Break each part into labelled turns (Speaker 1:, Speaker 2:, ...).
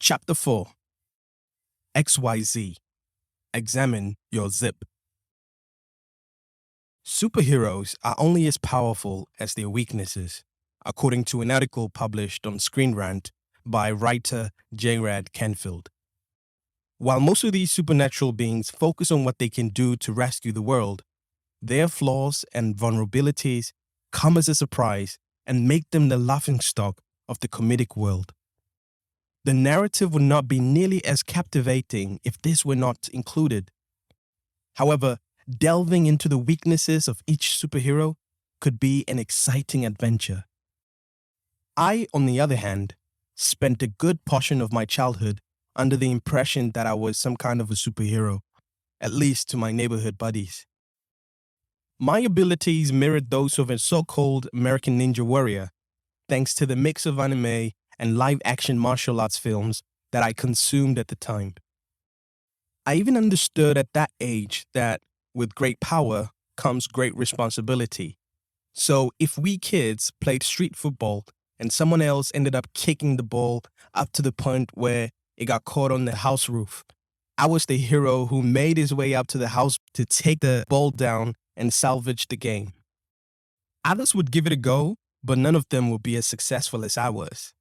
Speaker 1: Chapter 4 X.Y.Z Examine your zip. Superheroes are only as powerful as their weaknesses, according to an article published on Screen Rant by writer J. Canfield. While most of these supernatural beings focus on what they can do to rescue the world, their flaws and vulnerabilities come as a surprise and make them the laughingstock of the comedic world. The narrative would not be nearly as captivating if this were not included. However, delving into the weaknesses of each superhero could be an exciting adventure. I, on the other hand, spent a good portion of my childhood under the impression that I was some kind of a superhero, at least to my neighborhood buddies. My abilities mirrored those of a so-called American Ninja Warrior, thanks to the mix of anime and live-action martial arts films that I consumed at the time. I even understood at that age that with great power comes great responsibility. So if we kids played street football and someone else ended up kicking the ball up to the point where it got caught on the house roof, I was the hero who made his way up to the house to take the ball down and salvage the game. Others would give it a go, but none of them would be as successful as I was.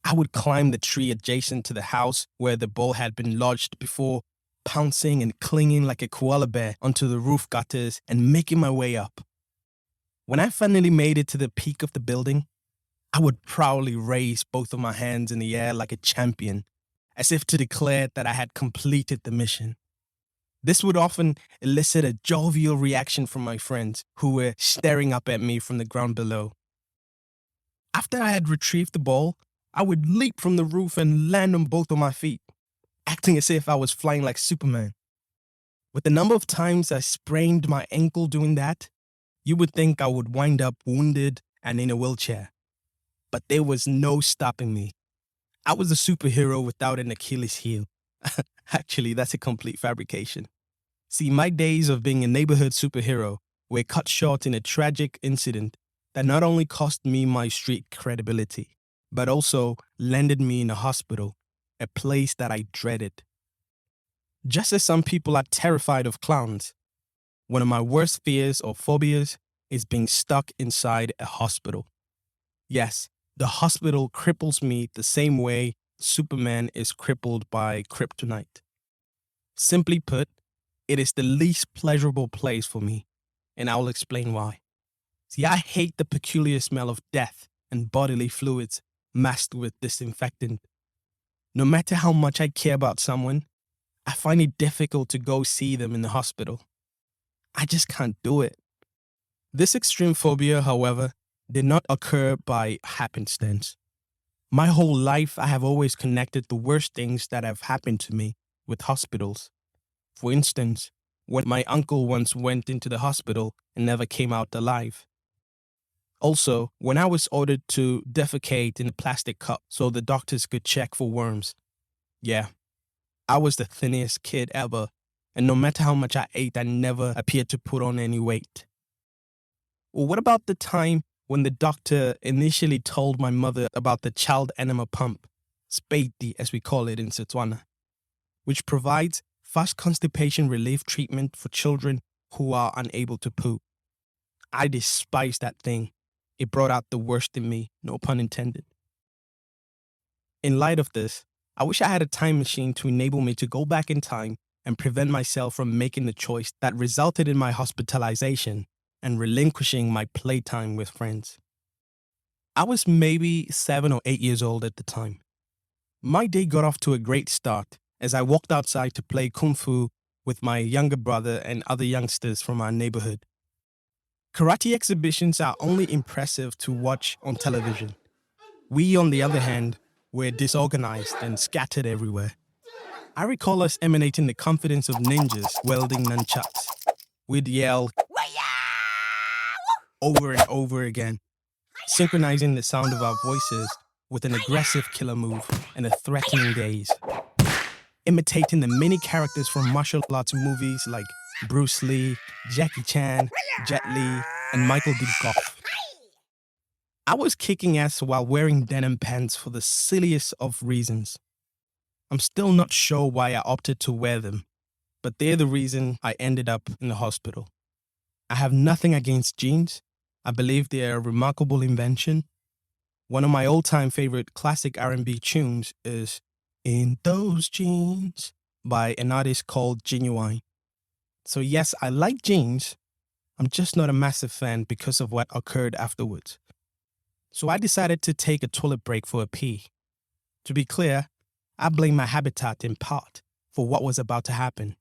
Speaker 1: I would climb the tree adjacent to the house where the ball had been lodged before, pouncing and clinging like a koala bear onto the roof gutters and making my way up. When I finally made it to the peak of the building, I would proudly raise both of my hands in the air like a champion, as if to declare that I had completed the mission. This would often elicit a jovial reaction from my friends who were staring up at me from the ground below. After I had retrieved the ball, I would leap from the roof and land on both of my feet, acting as if I was flying like Superman. With the number of times I sprained my ankle doing that, you would think I would wind up wounded and in a wheelchair. But there was no stopping me. I was a superhero without an Achilles heel. Actually, that's a complete fabrication. See, my days of being a neighborhood superhero were cut short in a tragic incident that not only cost me my street credibility, but also landed me in a hospital, a place that I dreaded. Just as some people are terrified of clowns, one of my worst fears or phobias is being stuck inside a hospital. Yes, the hospital cripples me the same way Superman is crippled by kryptonite. Simply put, it is the least pleasurable place for me, and I will explain why. See, I hate the peculiar smell of death and bodily fluids masked with disinfectant. No matter how much I care about someone, I find it difficult to go see them in the hospital. I just can't do it. This extreme phobia, however, did not occur by happenstance. My whole life, I have always connected the worst things that have happened to me with hospitals. For instance, when my uncle once went into the hospital and never came out alive. Also, when I was ordered to defecate in a plastic cup so the doctors could check for worms. Yeah, I was the thinnest kid ever, and no matter how much I ate, I never appeared to put on any weight. Or what about the time when the doctor initially told my mother about the child enema pump, speiti as we call it in Setswana, which provides fast constipation relief treatment for children who are unable to poop? I despise that thing. It brought out the worst in me, no pun intended. In light of this, I wish I had a time machine to enable me to go back in time and prevent myself from making the choice that resulted in my hospitalization and relinquishing my playtime with friends. I was maybe 7 or 8 years old at the time. My day got off to a great start as I walked outside to play kung fu with my younger brother and other youngsters from our neighborhood. Karate exhibitions are only impressive to watch on television. We, on the other hand, were disorganized and scattered everywhere. I recall us emanating the confidence of ninjas wielding nunchucks. We'd yell over and over again, synchronizing the sound of our voices with an aggressive killer move and a threatening gaze, imitating the many characters from martial arts movies like Bruce Lee, Jackie Chan, Jet Li, and Michael Bantu-Khoe. I was kicking ass while wearing denim pants for the silliest of reasons. I'm still not sure why I opted to wear them, but they're the reason I ended up in the hospital. I have nothing against jeans. I believe they are a remarkable invention. One of my all-time favorite classic R&B tunes is In Those Jeans by an artist called Genuine. So yes, I like jeans. I'm just not a massive fan because of what occurred afterwards. So I decided to take a toilet break for a pee. To be clear, I blame my habitat in part for what was about to happen.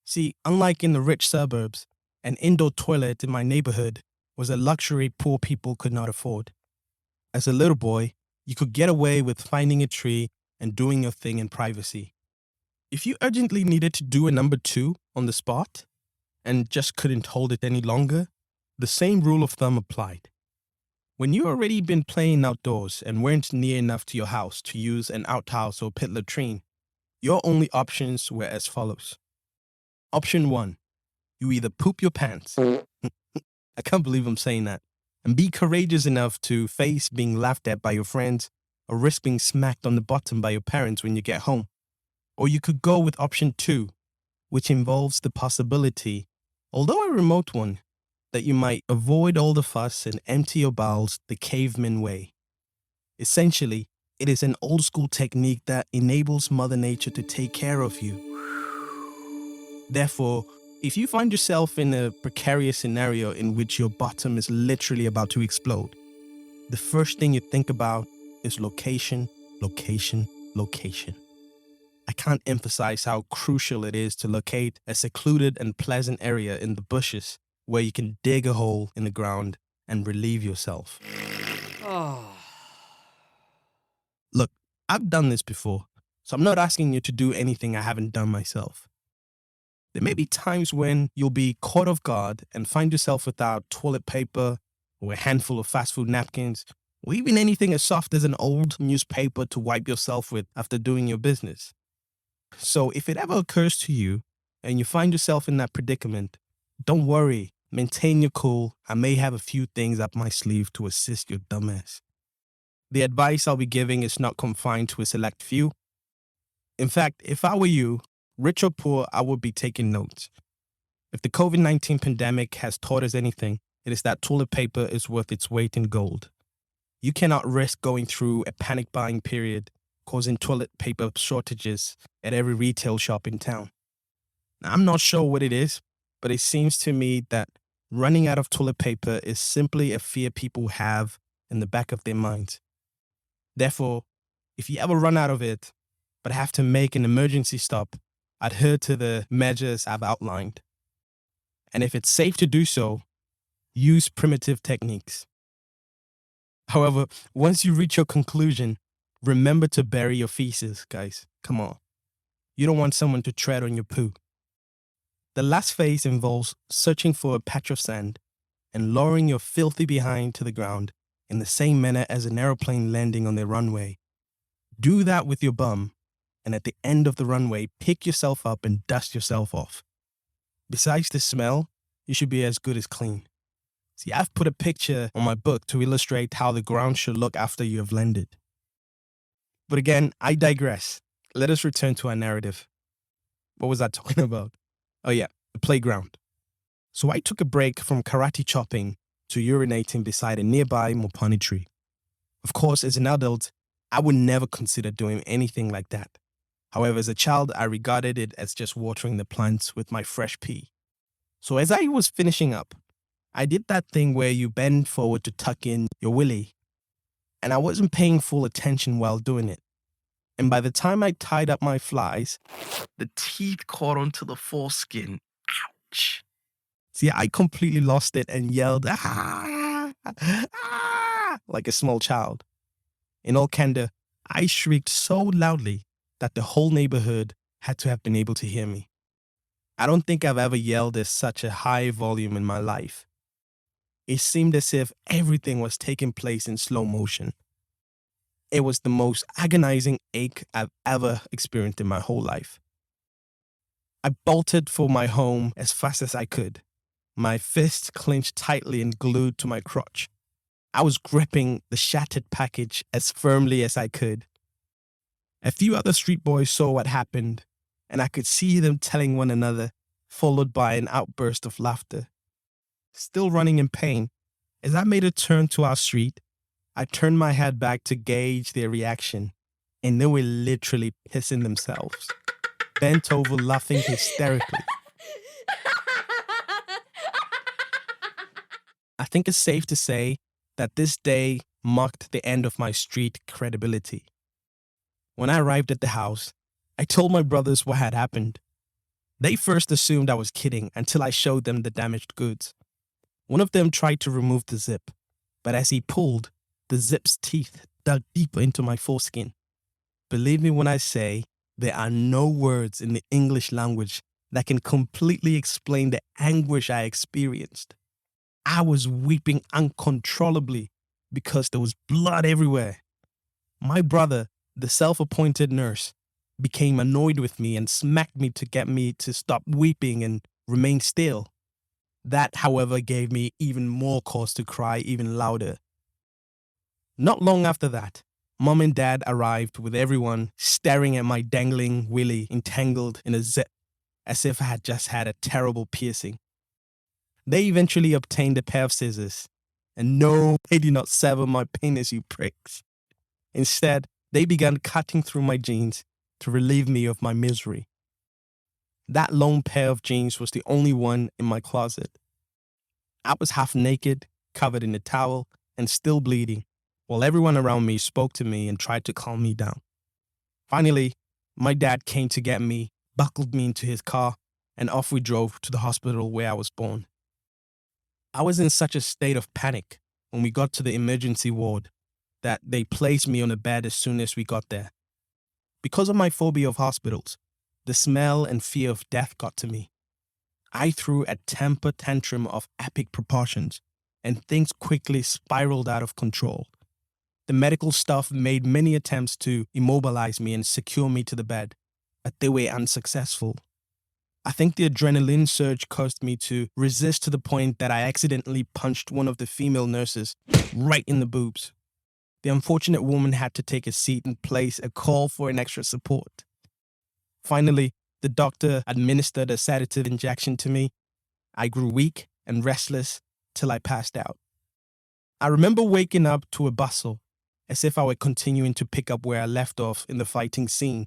Speaker 1: See, unlike in the rich suburbs, an indoor toilet in my neighborhood was a luxury poor people could not afford. As a little boy, you could get away with finding a tree and doing your thing in privacy. If you urgently needed to do a number 2 on the spot and just couldn't hold it any longer, the same rule of thumb applied. When you already been playing outdoors and weren't near enough to your house to use an outhouse or pit latrine, your only options were as follows. Option 1, you either poop your pants. I can't believe I'm saying that. And be courageous enough to face being laughed at by your friends or risk being smacked on the bottom by your parents when you get home. Or you could go with option 2, which involves the possibility, although a remote one, that you might avoid all the fuss and empty your bowels the caveman way. Essentially, it is an old school technique that enables Mother Nature to take care of you. Therefore, if you find yourself in a precarious scenario in which your bottom is literally about to explode, the first thing you think about is location, location, location. I can't emphasize how crucial it is to locate a secluded and pleasant area in the bushes where you can dig a hole in the ground and relieve yourself. Look, I've done this before, so I'm not asking you to do anything I haven't done myself. There may be times when you'll be caught off guard and find yourself without toilet paper or a handful of fast food napkins, or even anything as soft as an old newspaper to wipe yourself with after doing your business. So if it ever occurs to you and you find yourself in that predicament, don't worry, maintain your cool. I may have a few things up my sleeve to assist your dumbass. The advice I'll be giving is not confined to a select few. In fact, if I were you, rich or poor, I would be taking notes. If the COVID-19 pandemic has taught us anything, it is that toilet paper is worth its weight in gold. You cannot risk going through a panic buying period, causing toilet paper shortages at every retail shop in town. Now, I'm not sure what it is, but it seems to me that running out of toilet paper is simply a fear people have in the back of their minds. Therefore, if you ever run out of it, but have to make an emergency stop, adhere to the measures I've outlined. And if it's safe to do so, use primitive techniques. However, once you reach your conclusion, remember to bury your feces, guys. Come on. You don't want someone to tread on your poo. The last phase involves searching for a patch of sand and lowering your filthy behind to the ground in the same manner as an aeroplane landing on the runway. Do that with your bum, and at the end of the runway, pick yourself up and dust yourself off. Besides the smell, you should be as good as clean. See, I've put a picture on my book to illustrate how the ground should look after you have landed. But again, I digress. Let us return to our narrative. What was I talking about? Oh yeah, the playground. So I took a break from karate chopping to urinating beside a nearby mopane tree. Of course, as an adult, I would never consider doing anything like that. However, as a child, I regarded it as just watering the plants with my fresh pee. So as I was finishing up, I did that thing where you bend forward to tuck in your willy, and I wasn't paying full attention while doing it. And by the time I tied up my flies, the teeth caught onto the foreskin. Ouch. See, I completely lost it and yelled, ah, ah, like a small child. In all candor, I shrieked so loudly that the whole neighborhood had to have been able to hear me. I don't think I've ever yelled at such a high volume in my life. It seemed as if everything was taking place in slow motion. It was the most agonizing ache I've ever experienced in my whole life. I bolted for my home as fast as I could, my fist clenched tightly and glued to my crotch. I was gripping the shattered package as firmly as I could. A few other street boys saw what happened, and I could see them telling one another, followed by an outburst of laughter. Still running in pain, as I made a turn to our street, I turned my head back to gauge their reaction, and they were literally pissing themselves, bent over laughing hysterically. I think it's safe to say that this day marked the end of my street credibility. When I arrived at the house, I told my brothers what had happened. They first assumed I was kidding until I showed them the damaged goods. One of them tried to remove the zip, but as he pulled, the zip's teeth dug deeper into my foreskin. Believe me when I say, there are no words in the English language that can completely explain the anguish I experienced. I was weeping uncontrollably because there was blood everywhere. My brother, the self-appointed nurse, became annoyed with me and smacked me to get me to stop weeping and remain still. That, however, gave me even more cause to cry even louder. Not long after that, Mom and Dad arrived with everyone staring at my dangling willy entangled in a zip as if I had just had a terrible piercing. They eventually obtained a pair of scissors, and no, they did not sever my penis, you pricks. Instead, they began cutting through my jeans to relieve me of my misery. That lone pair of jeans was the only one in my closet. I was half naked, covered in a towel, and still bleeding, while everyone around me spoke to me and tried to calm me down. Finally, my dad came to get me, buckled me into his car, and off we drove to the hospital where I was born. I was in such a state of panic when we got to the emergency ward that they placed me on a bed as soon as we got there. Because of my phobia of hospitals, the smell and fear of death got to me. I threw a temper tantrum of epic proportions, and things quickly spiraled out of control. The medical staff made many attempts to immobilize me and secure me to the bed, but they were unsuccessful. I think the adrenaline surge caused me to resist to the point that I accidentally punched one of the female nurses right in the boobs. The unfortunate woman had to take a seat and place a call for an extra support. Finally, the doctor administered a sedative injection to me. I grew weak and restless till I passed out. I remember waking up to a bustle, as if I were continuing to pick up where I left off in the fighting scene,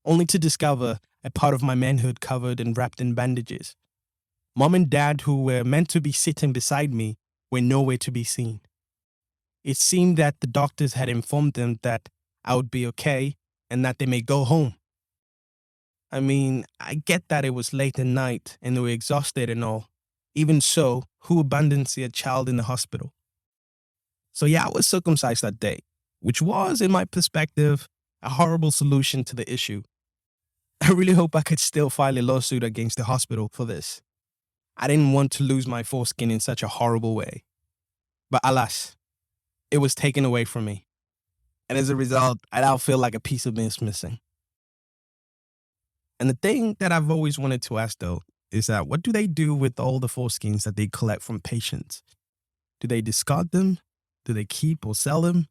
Speaker 1: only to discover a part of my manhood covered and wrapped in bandages. Mom and Dad, who were meant to be sitting beside me, were nowhere to be seen. It seemed that the doctors had informed them that I would be okay and that they may go home. I mean, I get that it was late at night and they were exhausted and all. Even so, who abandons their child in the hospital? So yeah, I was circumcised that day, which was, in my perspective, a horrible solution to the issue. I really hope I could still file a lawsuit against the hospital for this. I didn't want to lose my foreskin in such a horrible way. But alas, it was taken away from me. And as a result, I now feel like a piece of me is missing. And the thing that I've always wanted to ask though, is that what do they do with all the foreskins that they collect from patients? Do they discard them? Do they keep or sell them?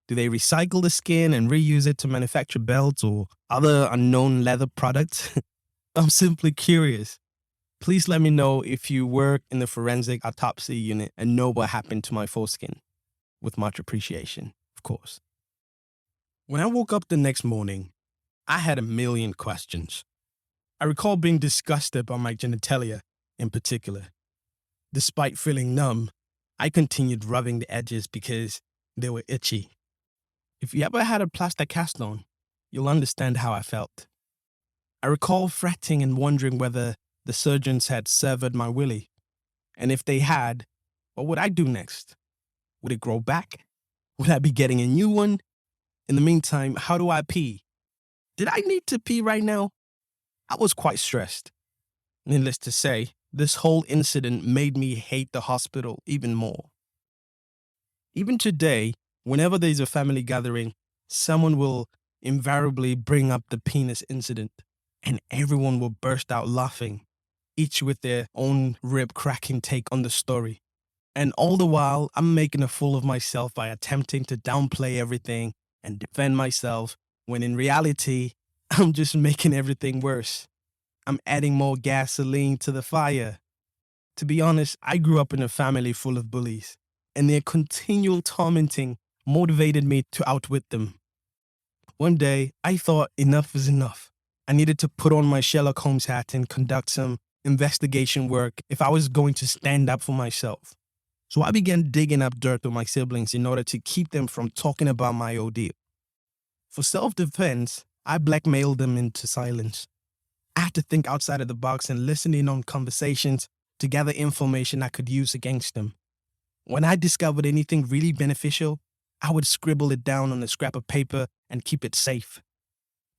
Speaker 1: Do they recycle the skin and reuse it to manufacture belts or other unknown leather products? I'm simply curious. Please let me know if you work in the forensic autopsy unit and know what happened to my foreskin. With much appreciation, of course. When I woke up the next morning, I had a million questions. I recall being disgusted by my genitalia in particular. Despite feeling numb, I continued rubbing the edges because they were itchy. If you ever had a plaster cast on, you'll understand how I felt. I recall fretting and wondering whether the surgeons had severed my willy. And if they had, what would I do next? Would it grow back? Would I be getting a new one? In the meantime, how do I pee? Did I need to pee right now? I was quite stressed. Needless to say, this whole incident made me hate the hospital even more. Even today, whenever there's a family gathering, someone will invariably bring up the penis incident, and everyone will burst out laughing, each with their own rib-cracking take on the story. And all the while, I'm making a fool of myself by attempting to downplay everything and defend myself when in reality, I'm just making everything worse. I'm adding more gasoline to the fire. To be honest, I grew up in a family full of bullies, and their continual tormenting motivated me to outwit them. One day, I thought enough was enough. I needed to put on my Sherlock Holmes hat and conduct some investigation work if I was going to stand up for myself. So I began digging up dirt on my siblings in order to keep them from talking about my ordeal. For self-defense, I blackmailed them into silence. I had to think outside of the box and listen in on conversations to gather information I could use against them. When I discovered anything really beneficial, I would scribble it down on a scrap of paper and keep it safe.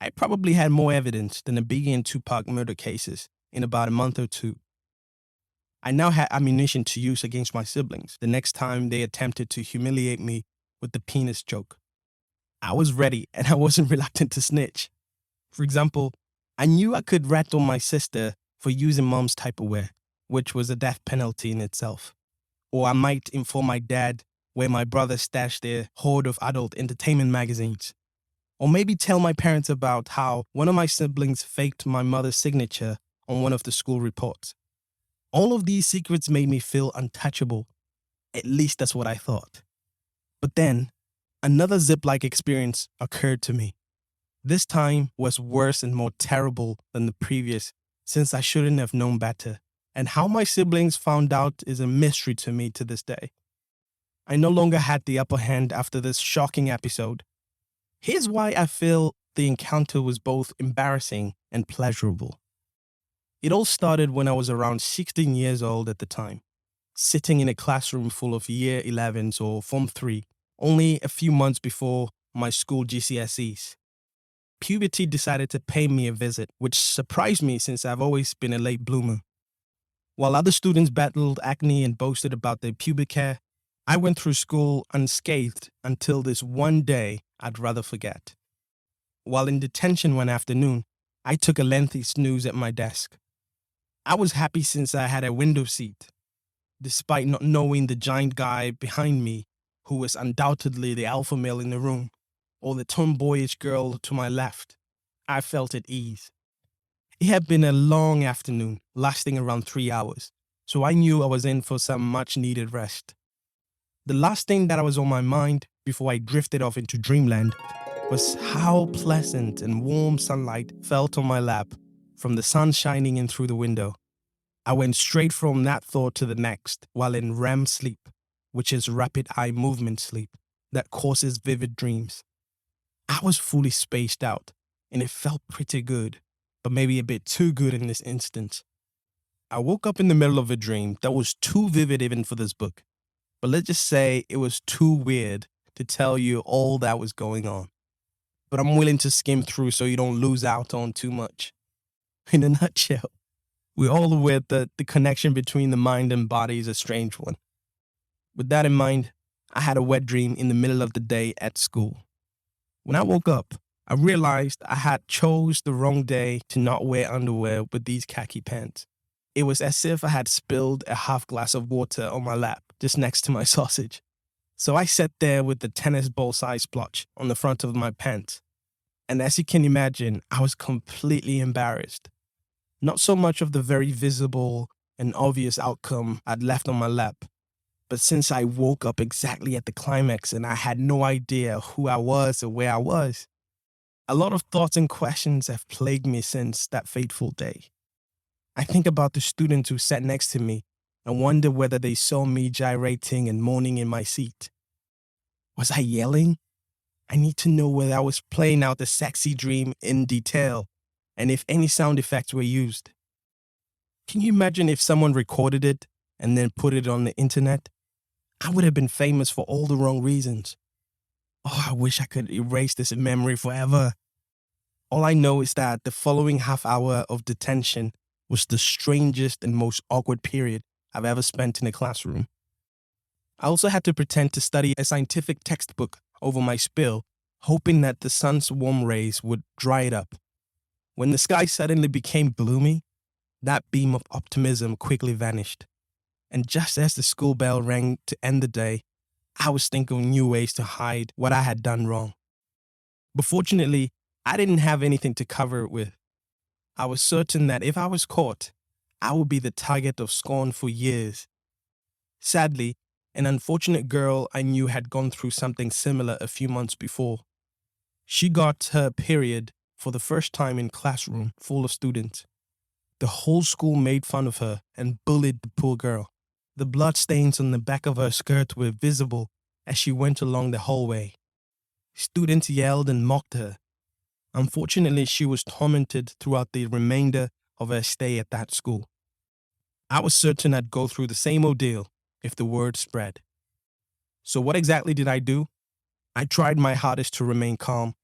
Speaker 1: I probably had more evidence than the Biggie and Tupac murder cases in about a month or two. I now had ammunition to use against my siblings the next time they attempted to humiliate me with the penis joke. I was ready and I wasn't reluctant to snitch. For example, I knew I could rat on my sister for using mom's Tupperware, which was a death penalty in itself. Or I might inform my dad where my brother stashed their hoard of adult entertainment magazines. Or maybe tell my parents about how one of my siblings faked my mother's signature on one of the school reports. All of these secrets made me feel untouchable. At least that's what I thought. But then, another zip-like experience occurred to me. This time was worse and more terrible than the previous, since I shouldn't have known better. And how my siblings found out is a mystery to me to this day. I no longer had the upper hand after this shocking episode. Here's why I feel the encounter was both embarrassing and pleasurable. It all started when I was around 16 years old at the time, sitting in a classroom full of year 11s or Form 3, only a few months before my school GCSEs. Puberty decided to pay me a visit, which surprised me since I've always been a late bloomer. While other students battled acne and boasted about their pubic hair, I went through school unscathed until this one day I'd rather forget. While in detention one afternoon, I took a lengthy snooze at my desk. I was happy since I had a window seat, despite not knowing the giant guy behind me, who was undoubtedly the alpha male in the room, or the tomboyish girl to my left. I felt at ease. It had been a long afternoon, lasting around 3 hours, so I knew I was in for some much-needed rest. The last thing that was on my mind before I drifted off into dreamland was how pleasant and warm sunlight felt on my lap from the sun shining in through the window. I went straight from that thought to the next while in REM sleep, which is rapid eye movement sleep that causes vivid dreams. I was fully spaced out, and it felt pretty good, but maybe a bit too good in this instance. I woke up in the middle of a dream that was too vivid even for this book, but let's just say it was too weird to tell you all that was going on. But I'm willing to skim through so you don't lose out on too much. In a nutshell, we're all aware that the connection between the mind and body is a strange one. With that in mind, I had a wet dream in the middle of the day at school. When I woke up, I realized I had chose the wrong day to not wear underwear with these khaki pants. It was as if I had spilled a half glass of water on my lap just next to my sausage. So I sat there with the tennis ball size splotch on the front of my pants. And as you can imagine, I was completely embarrassed. Not so much of the very visible and obvious outcome I'd left on my lap, but since I woke up exactly at the climax and I had no idea who I was or where I was. A lot of thoughts and questions have plagued me since that fateful day. I think about the students who sat next to me and wonder whether they saw me gyrating and moaning in my seat. Was I yelling? I need to know whether I was playing out the sexy dream in detail and if any sound effects were used. Can you imagine if someone recorded it and then put it on the internet? I would have been famous for all the wrong reasons. Oh, I wish I could erase this memory forever. All I know is that the following half hour of detention was the strangest and most awkward period I've ever spent in a classroom. I also had to pretend to study a scientific textbook over my spill, hoping that the sun's warm rays would dry it up. When the sky suddenly became gloomy, that beam of optimism quickly vanished. And just as the school bell rang to end the day, I was thinking of new ways to hide what I had done wrong. But fortunately, I didn't have anything to cover it with. I was certain that if I was caught, I would be the target of scorn for years. Sadly, an unfortunate girl I knew had gone through something similar a few months before. She got her period for the first time in classroom full of students. The whole school made fun of her and bullied the poor girl. The blood stains on the back of her skirt were visible as she went along the hallway. Students yelled and mocked her. Unfortunately, she was tormented throughout the remainder of her stay at that school. I was certain I'd go through the same ordeal if the word spread. So what exactly did I do? I tried my hardest to remain calm.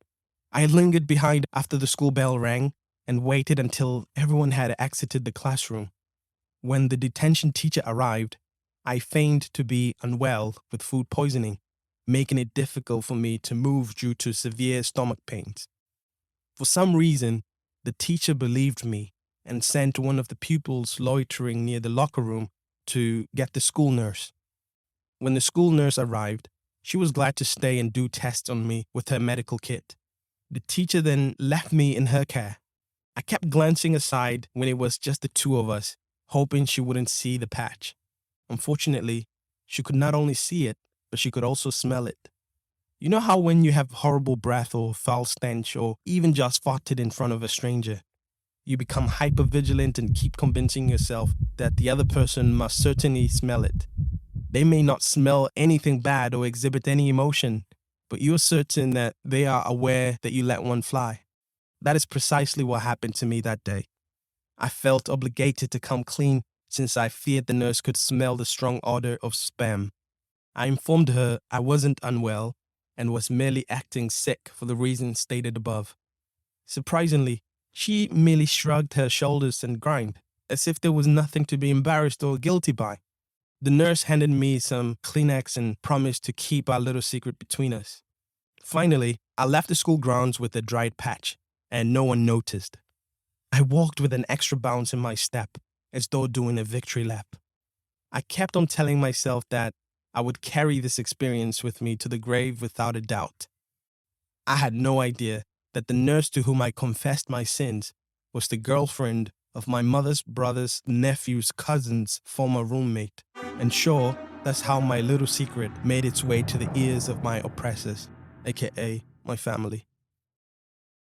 Speaker 1: I lingered behind after the school bell rang and waited until everyone had exited the classroom. When the detention teacher arrived, I feigned to be unwell with food poisoning, making it difficult for me to move due to severe stomach pains. For some reason, the teacher believed me and sent one of the pupils loitering near the locker room to get the school nurse. When the school nurse arrived, she was glad to stay and do tests on me with her medical kit. The teacher then left me in her care. I kept glancing aside when it was just the two of us, hoping she wouldn't see the patch. Unfortunately, she could not only see it, but she could also smell it. You know how when you have horrible breath or foul stench or even just farted in front of a stranger, you become hypervigilant and keep convincing yourself that the other person must certainly smell it. They may not smell anything bad or exhibit any emotion, but you're certain that they are aware that you let one fly. That is precisely what happened to me that day. I felt obligated to come clean since I feared the nurse could smell the strong odor of spam. I informed her I wasn't unwell and was merely acting sick for the reasons stated above. Surprisingly, she merely shrugged her shoulders and grinned, as if there was nothing to be embarrassed or guilty by. The nurse handed me some Kleenex and promised to keep our little secret between us. Finally, I left the school grounds with a dried patch, and no one noticed. I walked with an extra bounce in my step, as though doing a victory lap. I kept on telling myself that I would carry this experience with me to the grave without a doubt. I had no idea that the nurse to whom I confessed my sins was the girlfriend of my mother's brother's nephew's cousin's former roommate. And sure, that's how my little secret made its way to the ears of my oppressors, aka my family.